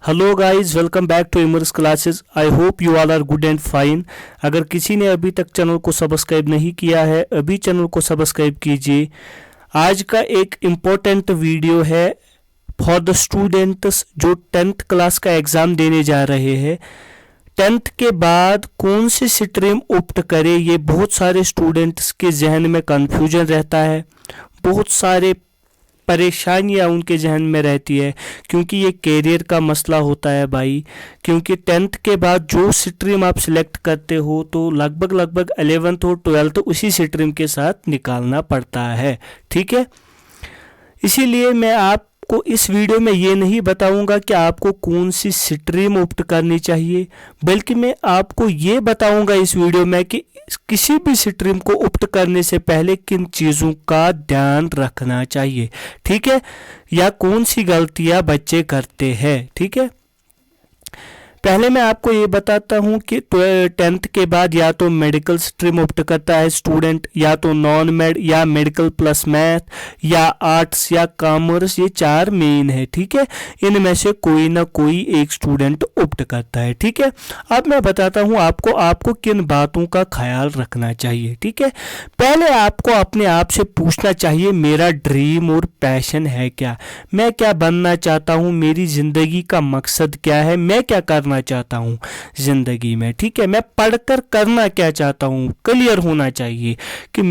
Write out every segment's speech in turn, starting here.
Hello guys, welcome back to Immerse classes. I hope you all are good and fine. अगर किसी ने अभी तक चैनल को सब्सक्राइब नहीं किया है, अभी चैनल को सब्सक्राइब कीजिए। आज का एक इम्पोर्टेंट वीडियो है फॉर द स्टूडेंट्स जो 10th क्लास का एग्ज़ाम देने जा रहे हैं। 10th के बाद कौन सी स्ट्रीम ऑप्ट करे, ये बहुत सारे स्टूडेंट्स के जहन में कन्फ्यूजन रहता है, बहुत सारे परेशानियां उनके जहन में रहती है, क्योंकि ये कैरियर का मसला होता है भाई। क्योंकि 10th के बाद जो स्ट्रीम आप सिलेक्ट करते हो तो लगभग 11th और 12th उसी स्ट्रीम के साथ निकालना पड़ता है, ठीक है। इसीलिए मैं आपको इस वीडियो में ये नहीं बताऊंगा कि आपको कौन सी स्ट्रीम ऑप्ट करनी चाहिए, बल्कि मैं आपको ये बताऊंगा इस वीडियो में कि किसी भी स्ट्रीम को ऑप्ट करने से पहले किन चीज़ों का ध्यान रखना चाहिए, ठीक है, या कौन सी गलतियां बच्चे करते हैं, ठीक है। पहले मैं आपको ये बताता हूँ कि 10th के बाद या तो मेडिकल स्ट्रीम ऑप्ट करता है स्टूडेंट, या तो नॉन मेड, या मेडिकल प्लस मैथ, या आर्ट्स, या कॉमर्स। ये 4 मेन है, ठीक है। इनमें से कोई ना कोई एक स्टूडेंट ऑप्ट करता है, ठीक है। अब मैं बताता हूँ आपको किन बातों का ख्याल रखना चाहिए, ठीक है। पहले आपको अपने आप से पूछना चाहिए, मेरा ड्रीम और पैशन है क्या, मैं क्या बनना चाहता हूँ, मेरी ज़िंदगी का मकसद क्या है, मैं क्या करना चाहता हूँ जिंदगी में, ठीक है। मैं पढ़कर करना क्या चाहता हूँ, क्लियर होना चाहिए कि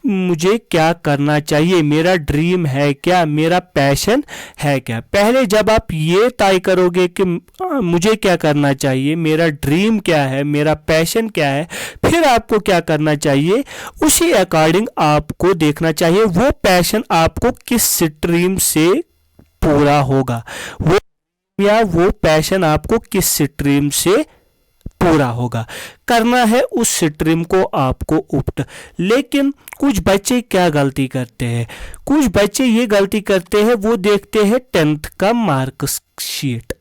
मुझे क्या करना चाहिए, मेरा ड्रीम है क्या, मेरा पैशन है क्या। पहले जब आप ये तय करोगे कि मुझे क्या करना चाहिए, मेरा ड्रीम क्या है, मेरा पैशन क्या है, फिर आपको क्या करना चाहिए, उसी अकॉर्डिंग आपको देखना चाहिए वो पैशन आपको किस स्ट्रीम से पूरा होगा, वो पैशन आपको किस स्ट्रीम से पूरा होगा। करना है उस स्ट्रीम को आपको ऑप्ट। लेकिन कुछ बच्चे क्या गलती करते हैं, कुछ बच्चे ये गलती करते हैं, वो देखते हैं 10th का मार्कशीट,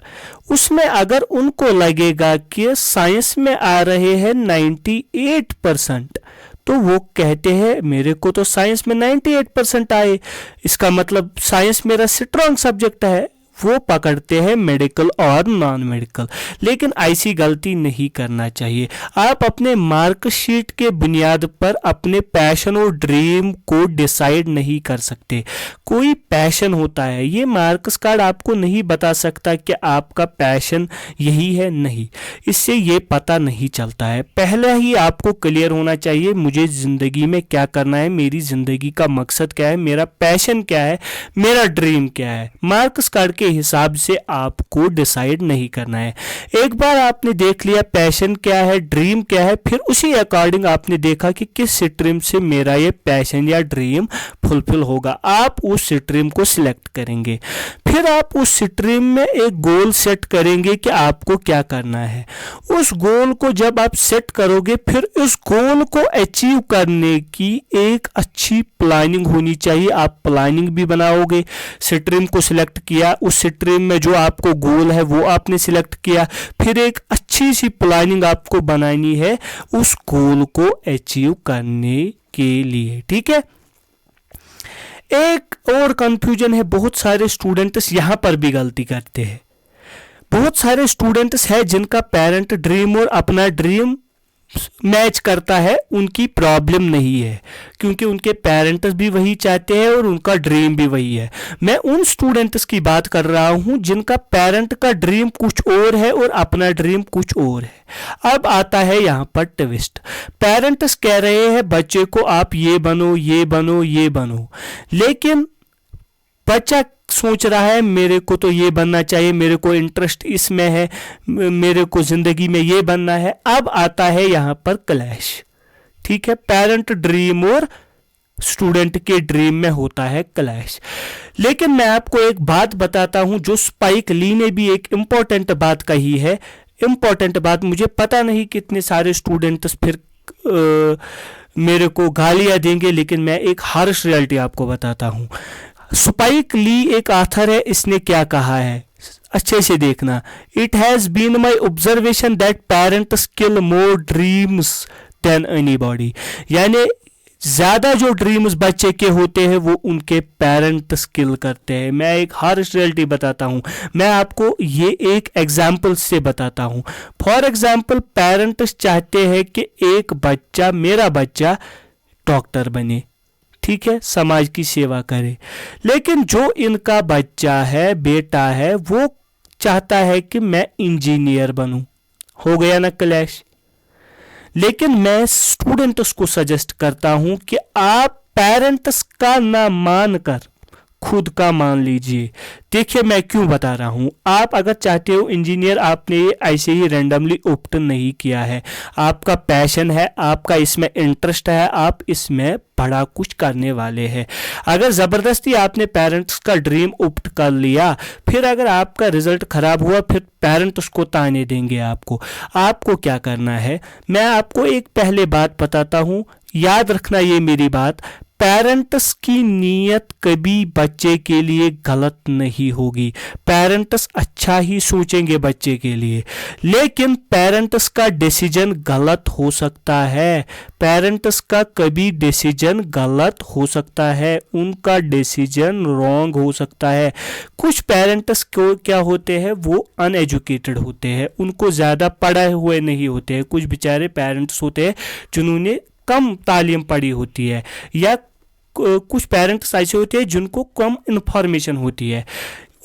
उसमें अगर उनको लगेगा कि साइंस में आ रहे हैं 98%, तो वो कहते हैं मेरे को तो साइंस में 98% आए, इसका मतलब साइंस मेरा स्ट्रॉन्ग सब्जेक्ट है। वो पकड़ते हैं मेडिकल और नॉन मेडिकल। लेकिन ऐसी गलती नहीं करना चाहिए। आप अपने मार्कशीट के बुनियाद पर अपने पैशन और ड्रीम को डिसाइड नहीं कर सकते। कोई पैशन होता है, ये मार्क्स कार्ड आपको नहीं बता सकता कि आपका पैशन यही है, नहीं, इससे ये पता नहीं चलता है। पहले ही आपको क्लियर होना चाहिए मुझे ज़िंदगी में क्या करना है, मेरी ज़िंदगी का मकसद क्या है, मेरा पैशन क्या है, मेरा ड्रीम क्या है। मार्क्स कार्ड के हिसाब से आपको डिसाइड नहीं करना है। एक बार आपने देख लिया पैशन क्या है, ड्रीम क्या है, फिर उसी अकॉर्डिंग आपने देखा कि किस स्ट्रीम से मेरा ये पैशन या ड्रीम फुलफिल होगा, आप उस स्ट्रीम को सिलेक्ट करेंगे। फिर आप उस स्ट्रीम में एक गोल सेट करेंगे कि आपको क्या करना है। उस गोल को जब आप सेट करोगे, फिर उस गोल को अचीव करने की एक अच्छी प्लानिंग होनी चाहिए। आप प्लानिंग भी बनाओगे, स्ट्रीम को सिलेक्ट किया, उस स्ट्रीम में जो आपको गोल है वो आपने सिलेक्ट किया, फिर एक अच्छी सी प्लानिंग आपको बनानी है उस गोल को अचीव करने के लिए, ठीक है। एक और कंफ्यूजन है, बहुत सारे स्टूडेंट्स यहाँ पर भी गलती करते हैं। बहुत सारे स्टूडेंट्स हैं जिनका पेरेंट ड्रीम और अपना ड्रीम मैच करता है, उनकी प्रॉब्लम नहीं है, क्योंकि उनके पेरेंट्स भी वही चाहते हैं और उनका ड्रीम भी वही है। मैं उन स्टूडेंट्स की बात कर रहा हूं जिनका पेरेंट का ड्रीम कुछ और है और अपना ड्रीम कुछ और है। अब आता है यहाँ पर ट्विस्ट। पेरेंट्स कह रहे हैं बच्चे को आप ये बनो, ये बनो, ये बनो, लेकिन बच्चा सोच रहा है मेरे को तो ये बनना चाहिए, मेरे को इंटरेस्ट इसमें है, मेरे को जिंदगी में ये बनना है। अब आता है यहाँ पर क्लैश, ठीक है। पेरेंट ड्रीम और स्टूडेंट के ड्रीम में होता है क्लैश। लेकिन मैं आपको एक बात बताता हूं, जो स्पाइक ली ने भी एक इंपॉर्टेंट बात कही है। इंपॉर्टेंट बात, मुझे पता नहीं कितने सारे स्टूडेंट्स फिर मेरे को गालियां देंगे, लेकिन मैं एक हार्श रियलिटी आपको बताता हूं। स्पाइक ली एक आथर है, इसने क्या कहा है अच्छे से देखना। It has been my observation that parents kill more dreams than anybody. यानी ज्यादा जो ड्रीम्स बच्चे के होते हैं वो उनके पेरेंट्स किल करते हैं। मैं एक हार्श रियलिटी बताता हूँ, मैं आपको ये एक एग्जाम्पल से बताता हूँ। फॉर एग्जाम्पल, पेरेंट्स चाहते हैं कि एक बच्चा, मेरा बच्चा डॉक्टर बने, ठीक है, समाज की सेवा करे, लेकिन जो इनका बच्चा है, बेटा है, वो चाहता है कि मैं इंजीनियर बनूं। हो गया ना क्लैश। लेकिन मैं स्टूडेंट्स को सजेस्ट करता हूं कि आप पेरेंट्स का ना मानकर खुद का मान लीजिए। देखिए मैं क्यों बता रहा हूं। आप अगर चाहते हो इंजीनियर, आपने ये ऐसे ही रैंडमली ऑप्ट नहीं किया है, आपका पैशन है, आपका इसमें इंटरेस्ट है, आप इसमें बड़ा कुछ करने वाले हैं। अगर ज़बरदस्ती आपने पेरेंट्स का ड्रीम ऑप्ट कर लिया, फिर अगर आपका रिजल्ट खराब हुआ, फिर पेरेंट्स उसको ताने देंगे आपको। आपको क्या करना है, मैं आपको एक पहले बात बताता हूं, याद रखना ये मेरी बात। पेरेंट्स की नीयत कभी बच्चे के लिए गलत नहीं होगी, पेरेंट्स अच्छा ही सोचेंगे बच्चे के लिए, लेकिन पेरेंट्स का डिसीजन गलत हो सकता है। पेरेंट्स का कभी डिसीजन गलत हो सकता है, उनका डिसीजन रॉन्ग हो सकता है। कुछ पेरेंट्स को क्या होते हैं, वो अनएजुकेटेड होते हैं, उनको ज़्यादा पढ़े हुए नहीं होते हैं। कुछ बेचारे पेरेंट्स होते हैं जिन्होंने कम तालीम पढ़ी होती है, या कुछ पेरेंट्स ऐसे होते हैं जिनको कम इंफॉर्मेशन होती है।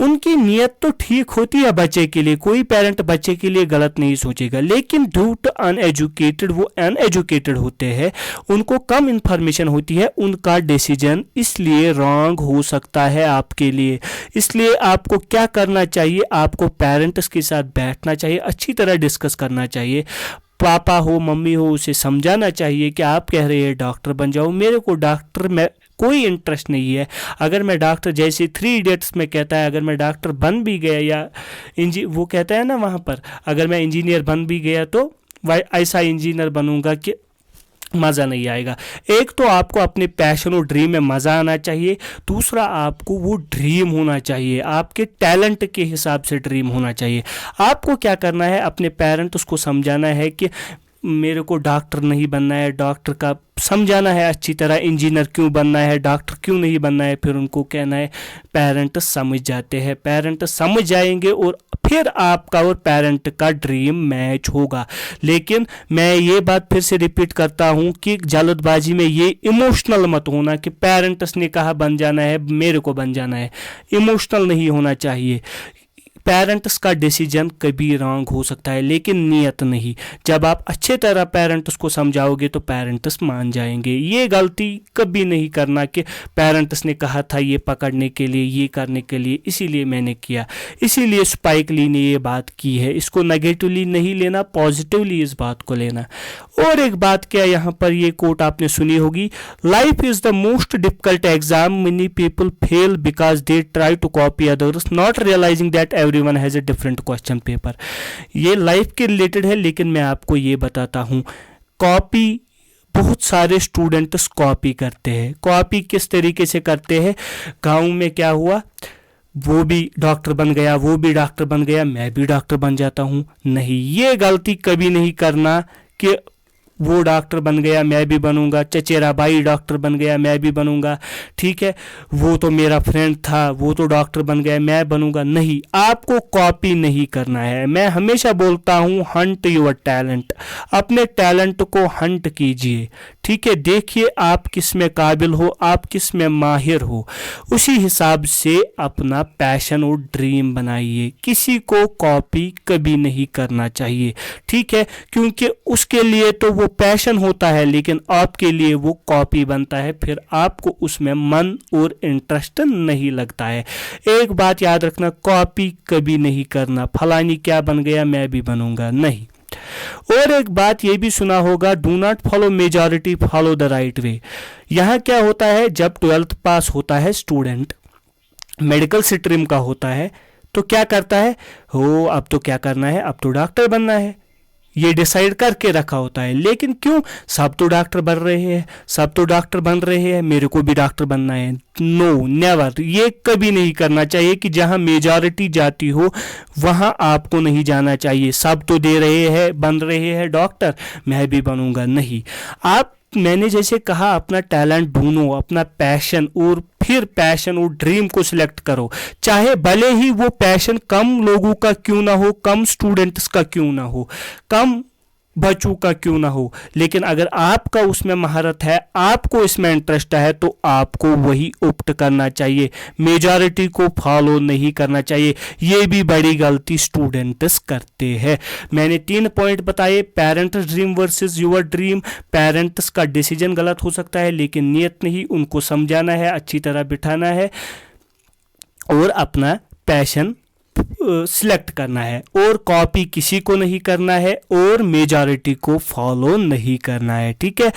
उनकी नीयत तो ठीक होती है बच्चे के लिए, कोई पेरेंट बच्चे के लिए गलत नहीं सोचेगा, लेकिन ड्यू टू अनएजुकेटेड, वो अनएजुकेटेड होते हैं, उनको कम इंफॉर्मेशन होती है, उनका डिसीजन इसलिए रॉन्ग हो सकता है आपके लिए। इसलिए आपको क्या करना चाहिए, आपको पेरेंट्स के साथ बैठना चाहिए, अच्छी तरह डिस्कस करना चाहिए। पापा हो, मम्मी हो, उसे समझाना चाहिए कि आप कह रहे हैं डॉक्टर बन जाओ, मेरे को डॉक्टर में कोई इंटरेस्ट नहीं है। अगर मैं डॉक्टर, जैसे 3 इडियट्स में कहता है, अगर मैं डॉक्टर बन भी गया, या वो कहता है ना वहाँ पर, अगर मैं इंजीनियर बन भी गया तो ऐसा इंजीनियर बनूंगा कि मज़ा नहीं आएगा। एक तो आपको अपने पैशन और ड्रीम में मज़ा आना चाहिए, दूसरा आपको वो ड्रीम होना चाहिए, आपके टैलेंट के हिसाब से ड्रीम होना चाहिए। आपको क्या करना है, अपने पेरेंट्स को समझाना है कि मेरे को डॉक्टर नहीं बनना है, डॉक्टर का समझाना है अच्छी तरह, इंजीनियर क्यों बनना है, डॉक्टर क्यों नहीं बनना है, फिर उनको कहना है। पेरेंट्स समझ जाते हैं, पेरेंट्स समझ जाएंगे और फिर आपका और पेरेंट का ड्रीम मैच होगा। लेकिन मैं ये बात फिर से रिपीट करता हूँ कि जल्दबाजी में ये इमोशनल मत होना कि पेरेंट्स ने कहा बन जाना है, मेरे को बन जाना है। इमोशनल नहीं होना चाहिए। पेरेंट्स का डिसीजन कभी रॉन्ग हो सकता है, लेकिन नियत नहीं। जब आप अच्छे तरह पेरेंट्स को समझाओगे तो पेरेंट्स मान जाएंगे। ये गलती कभी नहीं करना कि पेरेंट्स ने कहा था ये पकड़ने के लिए, ये करने के लिए, इसीलिए मैंने किया। इसीलिए स्पाइक ली ने ये बात की है, इसको नेगेटिवली नहीं लेना, पॉजिटिवली इस बात को लेना। और एक बात क्या, यहाँ पर ये कोट आपने सुनी होगी, life is the most difficult exam, many people fail because they try to copy others not realizing that everyone has a different question paper. ये लाइफ के रिलेटेड है, लेकिन मैं आपको ये बताता हूँ, कॉपी बहुत सारे स्टूडेंट्स कॉपी करते हैं। कॉपी किस तरीके से करते हैं, गांव में क्या हुआ, वो भी डॉक्टर बन गया, वो भी डॉक्टर बन गया, मैं भी डॉक्टर बन जाता हूँ। नहीं, ये गलती कभी नहीं करना कि वो डॉक्टर बन गया मैं भी बनूंगा, चचेरा भाई डॉक्टर बन गया मैं भी बनूंगा, ठीक है, वो तो मेरा फ्रेंड था वो तो डॉक्टर बन गया मैं बनूंगा। नहीं, आपको कॉपी नहीं करना है। मैं हमेशा बोलता हूँ हंट योर टैलेंट, अपने टैलेंट को हंट कीजिए, ठीक है, देखिए आप किस में काबिल हो, आप किस में माहिर हो, उसी हिसाब से अपना पैशन और ड्रीम बनाइए। किसी को कॉपी कभी नहीं करना चाहिए, ठीक है, क्योंकि उसके लिए तो वो पैशन होता है, लेकिन आपके लिए वो कॉपी बनता है, फिर आपको उसमें मन और इंटरेस्ट नहीं लगता है। एक बात याद रखना, कॉपी कभी नहीं करना, फलानी क्या बन गया मैं भी बनूंगा, नहीं। और एक बात ये भी सुना होगा, do not follow majority, follow the right way. यहाँ क्या होता है, जब 12th पास होता है स्टूडेंट, मेडिकल स्ट्रीम का होता है, तो क्या करता है, हो अब तो क्या करना है, अब तो डॉक्टर बनना है, ये डिसाइड करके रखा होता है। लेकिन क्यों, सब तो डॉक्टर बन रहे हैं, सब तो डॉक्टर बन रहे हैं, मेरे को भी डॉक्टर बनना है। नो, नेवर, ये कभी नहीं करना चाहिए कि जहां मेजॉरिटी जाती हो वहां आपको नहीं जाना चाहिए। सब तो दे रहे हैं, बन रहे हैं डॉक्टर, मैं भी बनूंगा, नहीं। आप मैंने जैसे कहा, अपना टैलेंट ढूंढो, अपना पैशन, और फिर पैशन और ड्रीम को सिलेक्ट करो। चाहे भले ही वो पैशन कम लोगों का क्यों ना हो, कम स्टूडेंट्स का क्यों ना हो, कम बच्चों का क्यों ना हो, लेकिन अगर आपका उसमें महारत है, आपको इसमें इंटरेस्ट है, तो आपको वही ऑप्ट करना चाहिए, मेजॉरिटी को फॉलो नहीं करना चाहिए। ये भी बड़ी गलती स्टूडेंट्स करते हैं। मैंने 3 पॉइंट बताए, parents dream versus your dream. Parents का डिसीजन गलत हो सकता है, लेकिन नियत नहीं, उनको समझाना है, अच्छी तरह बिठाना है और अपना पैशन सिलेक्ट करना है, और कॉपी किसी को नहीं करना है, और मेजॉरिटी को फॉलो नहीं करना है, ठीक है।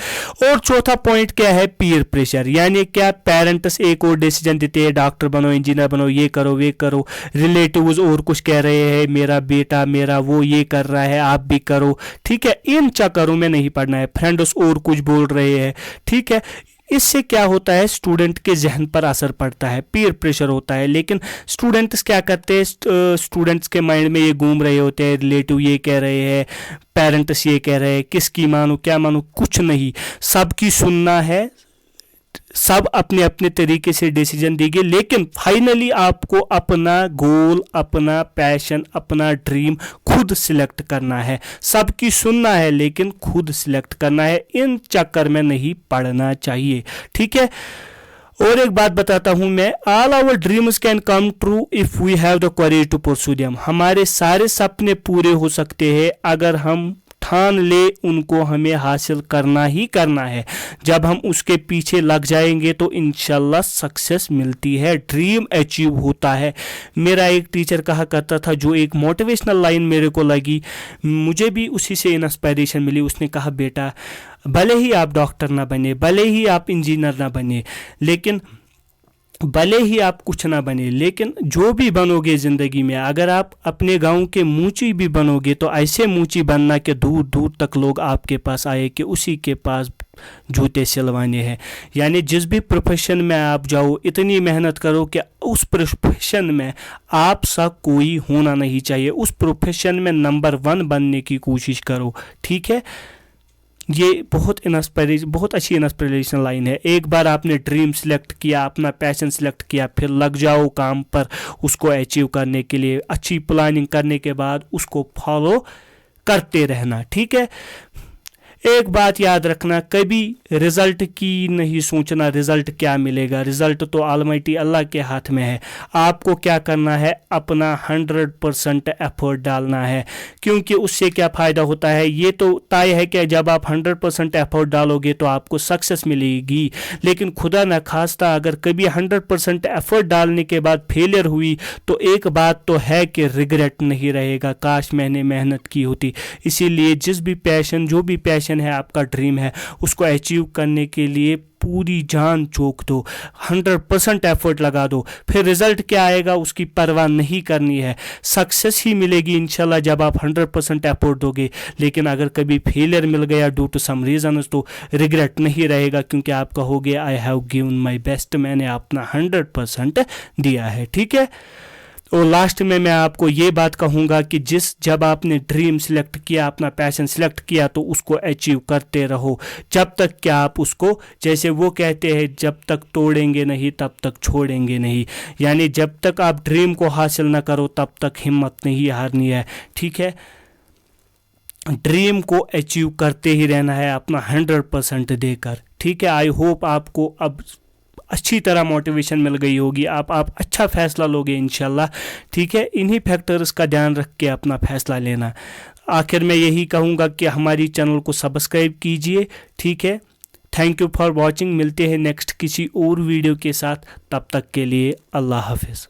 और चौथा पॉइंट क्या है, पीयर प्रेशर, यानी क्या, पेरेंट्स एक और डिसीजन देते हैं, डॉक्टर बनो, इंजीनियर बनो, ये करो वे करो, रिलेटिव्स और कुछ कह रहे हैं, मेरा बेटा मेरा वो ये कर रहा है, आप भी करो, ठीक है। इन चक्करों में नहीं पड़ना है। फ्रेंड्स और कुछ बोल रहे हैं, ठीक है। इससे क्या होता है, स्टूडेंट के जहन पर असर पड़ता है, पीयर प्रेशर होता है। लेकिन स्टूडेंट्स क्या करते हैं, स्टूडेंट्स के माइंड में ये घूम रहे होते हैं, रिलेटिव ये कह रहे हैं, पेरेंट्स ये कह रहे हैं, किसकी मानूं क्या मानूं, कुछ नहीं, सबकी सुनना है, सब अपने अपने तरीके से डिसीजन देंगे, लेकिन फाइनली आपको अपना गोल, अपना पैशन, अपना ड्रीम खुद सिलेक्ट करना है। सबकी सुनना है, लेकिन खुद सिलेक्ट करना है। इन चक्कर में नहीं पड़ना चाहिए, ठीक है। और एक बात बताता हूं मैं, all our dreams can come true if we have the courage to pursue them. हमारे सारे सपने पूरे हो सकते हैं अगर हम ठान ले उनको हमें हासिल करना ही करना है। जब हम उसके पीछे लग जाएंगे तो इंशाल्लाह सक्सेस मिलती है, ड्रीम अचीव होता है। मेरा एक टीचर कहा करता था, जो एक मोटिवेशनल लाइन मेरे को लगी, मुझे भी उसी से इंस्पायरेशन मिली। उसने कहा, बेटा भले ही आप डॉक्टर ना बने, भले ही आप इंजीनियर ना बने, लेकिन भले ही आप कुछ ना बने, लेकिन जो भी बनोगे ज़िंदगी में, अगर आप अपने गांव के मूंची भी बनोगे तो ऐसे मूंची बनना कि दूर दूर तक लोग आपके पास आए कि उसी के पास जूते सिलवाने हैं। यानी जिस भी प्रोफेशन में आप जाओ, इतनी मेहनत करो कि उस प्रोफेशन में आप सा कोई होना नहीं चाहिए, उस प्रोफेशन में नंबर 1 बनने की कोशिश करो, ठीक है। ये बहुत अच्छी इंस्पिरेशनल लाइन है। एक बार आपने ड्रीम सिलेक्ट किया, अपना पैशन सिलेक्ट किया, फिर लग जाओ काम पर उसको अचीव करने के लिए। अच्छी प्लानिंग करने के बाद उसको फॉलो करते रहना, ठीक है। एक बात याद रखना, कभी रिजल्ट की नहीं सोचना, रिजल्ट क्या मिलेगा, रिजल्ट तो ऑलमाइटी अल्लाह के हाथ में है। आपको क्या करना है, अपना 100% एफर्ट डालना है, क्योंकि उससे क्या फ़ायदा होता है, ये तो तय है कि जब आप 100% एफर्ट डालोगे तो आपको सक्सेस मिलेगी। लेकिन खुदा न खास्ता अगर कभी 100% एफर्ट डालने के बाद फेलियर हुई तो एक बात तो है कि रिग्रेट नहीं रहेगा, काश मैंने मेहनत की होती। इसीलिए जो भी पैशन है, आपका ड्रीम है, उसको अचीव करने के लिए पूरी जान झोंक दो, 100% एफर्ट लगा दो। फिर रिजल्ट क्या आएगा उसकी परवाह नहीं करनी है, सक्सेस ही मिलेगी इंशाल्लाह जब आप 100% एफर्ट दोगे। लेकिन अगर कभी फेलियर मिल गया ड्यू टू सम रीजन तो रिग्रेट नहीं रहेगा, क्योंकि आप कहोगे I have given my best, मैंने अपना 100% दिया है, ठीक है। और लास्ट में मैं आपको ये बात कहूँगा कि जब आपने ड्रीम सिलेक्ट किया, अपना पैशन सिलेक्ट किया, तो उसको अचीव करते रहो जब तक कि आप उसको, जैसे वो कहते हैं, जब तक तोड़ेंगे नहीं तब तक छोड़ेंगे नहीं। यानी जब तक आप ड्रीम को हासिल ना करो तब तक हिम्मत नहीं हारनी है, ठीक है। ड्रीम को अचीव करते ही रहना है अपना 100% देकर, ठीक है। आई होप आपको अब अच्छी तरह मोटिवेशन मिल गई होगी, आप अच्छा फैसला लोगे इंशाल्लाह, ठीक है। इन्हीं फैक्टर्स का ध्यान रख के अपना फैसला लेना। आखिर में यही कहूँगा कि हमारी चैनल को सब्सक्राइब कीजिए, ठीक है। Thank you for watching. मिलते हैं नेक्स्ट किसी और वीडियो के साथ, तब तक के लिए अल्लाह हाफिज़।